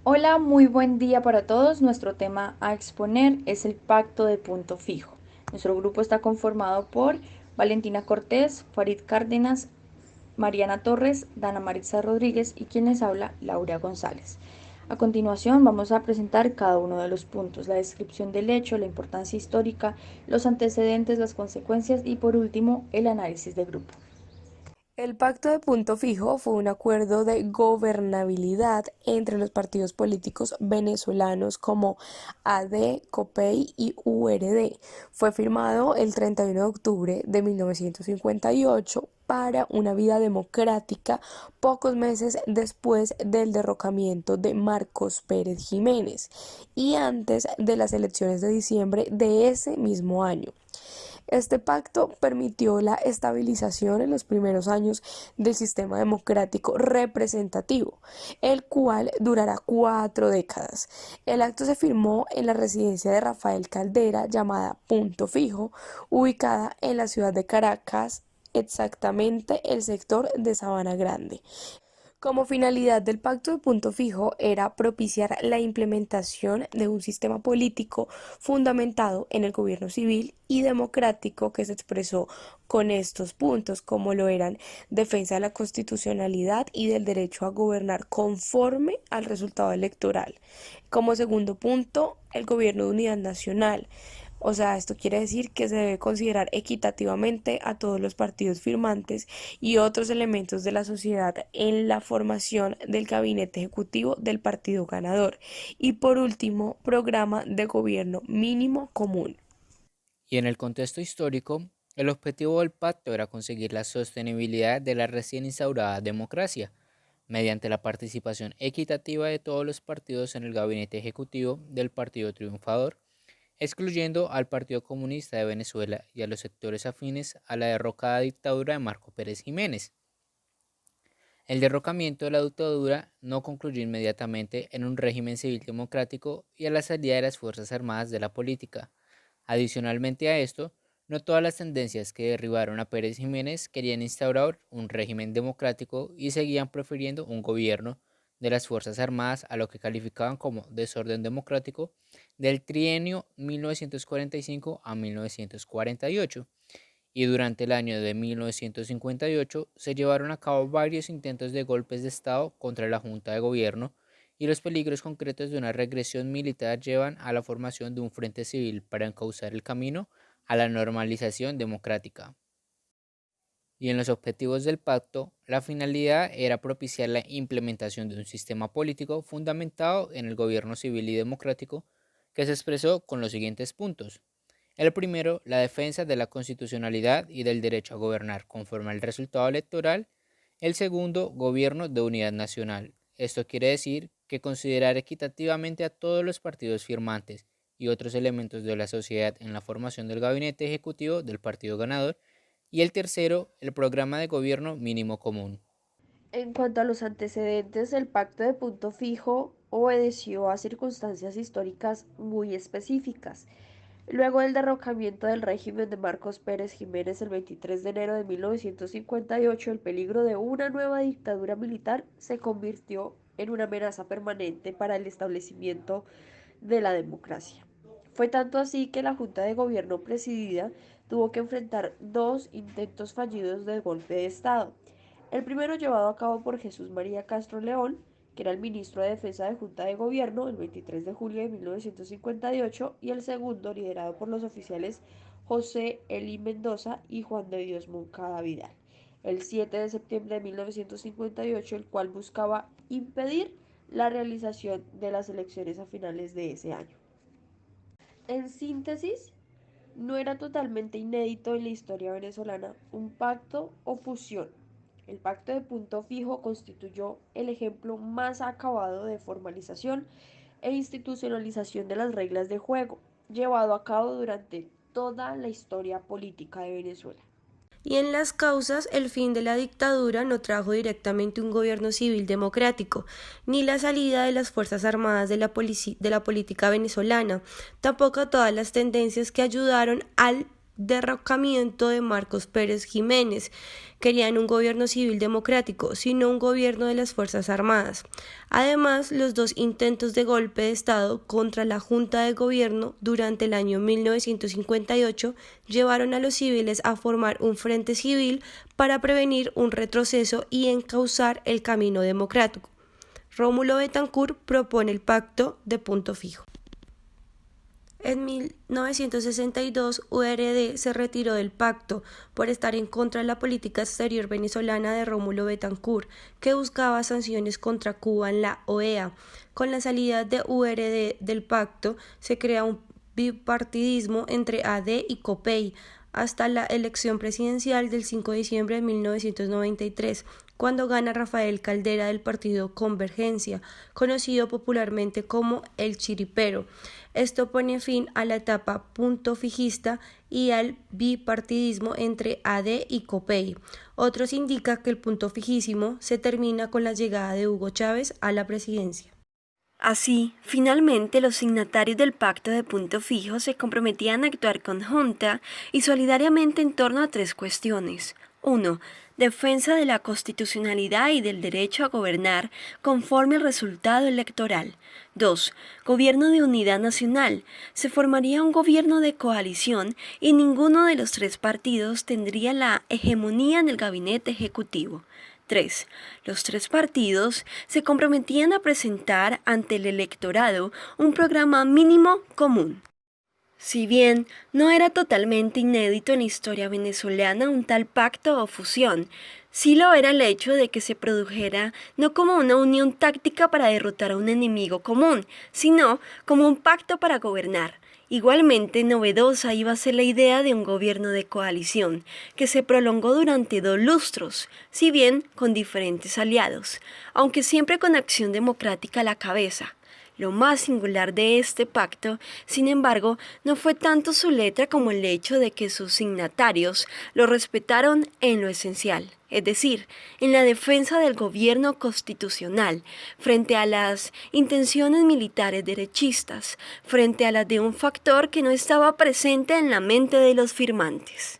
Hola, muy buen día para todos. Nuestro tema a exponer es el Pacto de Punto Fijo. Nuestro grupo está conformado por Valentina Cortés, Farid Cárdenas, Mariana Torres, Dana Maritza Rodríguez y quien les habla, Laura González. A continuación vamos a presentar cada uno de los puntos, la descripción del hecho, la importancia histórica, los antecedentes, las consecuencias y por último el análisis de grupo. El Pacto de Punto Fijo fue un acuerdo de gobernabilidad entre los partidos políticos venezolanos como AD, COPEI y URD. Fue firmado el 31 de octubre de 1958 para una vida democrática pocos meses después del derrocamiento de Marcos Pérez Jiménez y antes de las elecciones de diciembre de ese mismo año. Este pacto permitió la estabilización en los primeros años del sistema democrático representativo, el cual durará 4 décadas. El acto se firmó en la residencia de Rafael Caldera, llamada Punto Fijo, ubicada en la ciudad de Caracas, exactamente el sector de Sabana Grande. Como finalidad del Pacto de Punto Fijo era propiciar la implementación de un sistema político fundamentado en el gobierno civil y democrático que se expresó con estos puntos, como lo eran defensa de la constitucionalidad y del derecho a gobernar conforme al resultado electoral. Como segundo punto, el gobierno de unidad nacional. O sea, esto quiere decir que se debe considerar equitativamente a todos los partidos firmantes y otros elementos de la sociedad en la formación del gabinete ejecutivo del partido ganador. Y por último, programa de gobierno mínimo común. Y en el contexto histórico, el objetivo del pacto era conseguir la sostenibilidad de la recién instaurada democracia, mediante la participación equitativa de todos los partidos en el gabinete ejecutivo del partido triunfador, excluyendo al Partido Comunista de Venezuela y a los sectores afines a la derrocada dictadura de Marco Pérez Jiménez. El derrocamiento de la dictadura no concluyó inmediatamente en un régimen civil democrático y a la salida de las Fuerzas Armadas de la política. Adicionalmente a esto, no todas las tendencias que derribaron a Pérez Jiménez querían instaurar un régimen democrático y seguían prefiriendo un gobierno de las Fuerzas Armadas a lo que calificaban como desorden democrático del trienio 1945 a 1948, y durante el año de 1958 se llevaron a cabo varios intentos de golpes de Estado contra la Junta de Gobierno, y los peligros concretos de una regresión militar llevan a la formación de un frente civil para encauzar el camino a la normalización democrática. Y en los objetivos del pacto, la finalidad era propiciar la implementación de un sistema político fundamentado en el gobierno civil y democrático, que se expresó con los siguientes puntos. El primero, la defensa de la constitucionalidad y del derecho a gobernar conforme al resultado electoral. El segundo, gobierno de unidad nacional. Esto quiere decir que considerar equitativamente a todos los partidos firmantes y otros elementos de la sociedad en la formación del gabinete ejecutivo del partido ganador. Y el tercero, el programa de gobierno mínimo común. En cuanto a los antecedentes, el pacto de punto fijo obedeció a circunstancias históricas muy específicas. Luego del derrocamiento del régimen de Marcos Pérez Jiménez el 23 de enero de 1958, el peligro de una nueva dictadura militar se convirtió en una amenaza permanente para el establecimiento de la democracia. Fue tanto así que la Junta de Gobierno presidida tuvo que enfrentar dos intentos fallidos de golpe de Estado. El primero llevado a cabo por Jesús María Castro León, que era el ministro de Defensa de Junta de Gobierno el 23 de julio de 1958, y el segundo liderado por los oficiales José Eli Mendoza y Juan de Dios Moncada Vidal, el 7 de septiembre de 1958, el cual buscaba impedir la realización de las elecciones a finales de ese año. En síntesis, no era totalmente inédito en la historia venezolana un pacto o fusión. El pacto de punto fijo constituyó el ejemplo más acabado de formalización e institucionalización de las reglas de juego, llevado a cabo durante toda la historia política de Venezuela. Y en las causas, el fin de la dictadura no trajo directamente un gobierno civil democrático, ni la salida de las Fuerzas Armadas de la política venezolana, tampoco todas las tendencias que ayudaron al derrocamiento de Marcos Pérez Jiménez. Querían un gobierno civil democrático, sino un gobierno de las Fuerzas Armadas. Además, los dos intentos de golpe de Estado contra la Junta de Gobierno durante el año 1958 llevaron a los civiles a formar un frente civil para prevenir un retroceso y encauzar el camino democrático. Rómulo Betancourt propone el pacto de punto fijo. En 1962, URD se retiró del pacto por estar en contra de la política exterior venezolana de Rómulo Betancourt, que buscaba sanciones contra Cuba en la OEA. Con la salida de URD del pacto, se crea un bipartidismo entre AD y COPEI hasta la elección presidencial del 5 de diciembre de 1993, cuando gana Rafael Caldera del partido Convergencia, conocido popularmente como el Chiripero. Esto pone fin a la etapa punto fijista y al bipartidismo entre AD y COPEI. Otros indican que el punto fijísimo se termina con la llegada de Hugo Chávez a la presidencia. Así, finalmente los signatarios del Pacto de Punto Fijo se comprometían a actuar conjunta y solidariamente en torno a tres cuestiones. 1. Defensa de la constitucionalidad y del derecho a gobernar conforme al resultado electoral. 2. Gobierno de unidad nacional. Se formaría un gobierno de coalición y ninguno de los tres partidos tendría la hegemonía en el gabinete ejecutivo. 3. Los tres partidos se comprometían a presentar ante el electorado un programa mínimo común. Si bien no era totalmente inédito en la historia venezolana un tal pacto o fusión, sí lo era el hecho de que se produjera no como una unión táctica para derrotar a un enemigo común, sino como un pacto para gobernar. Igualmente novedosa iba a ser la idea de un gobierno de coalición, que se prolongó durante 2 lustros, si bien con diferentes aliados, aunque siempre con Acción Democrática a la cabeza. Lo más singular de este pacto, sin embargo, no fue tanto su letra como el hecho de que sus signatarios lo respetaron en lo esencial, es decir, en la defensa del gobierno constitucional, frente a las intenciones militares derechistas, frente a las de un factor que no estaba presente en la mente de los firmantes.